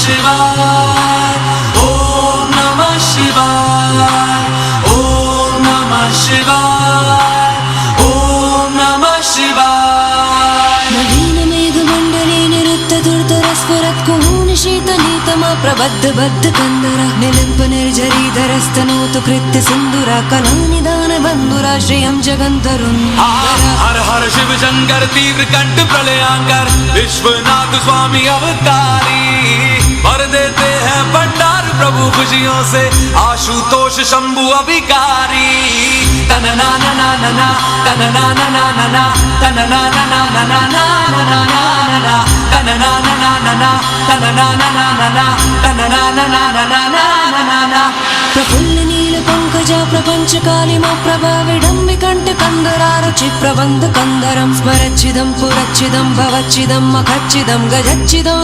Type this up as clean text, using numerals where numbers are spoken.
शिवाय, ओम नमः शिवाय, ओम नमः शिवाय, ओम नमः शिवाय। नवीन मेघमण्डले निरुत्तदुर्धरस्फुरत्कुहूनि शीतनीतमा प्रबद्ध बद्ध कंदरा निलिम्प निर्जरीधरस्तनोतु कृत्य सिन्दूरा कलानिदान बन्धुरा श्रियं जगन्तरुन्। हर हर शिव शंकर तीव्र कंठ प्रलयांकर विश्वनाथ स्वामी अवतारी, भर देते हैं भंडार प्रभु खुशियों से आशुतोष शंभु अभिकारी। तन ना ना ना ना ना तन ना ना ना ना ना तन ना ना ना ना ना ना ना ना ना तन ना ना ना ना ना तन ना ना ना ना ना तन ना ना ना ना ना ना ना। प्रफुल्ल नील पंकजा प्रपंच कालिमा प्रभा विडम्बिकण्ठ कंदरा रुचि प्रबन्ध कंदरं स्मरच्चिदं पुरच्चिदं भवच्चिदं मखच्चिदं गजच्चिदं।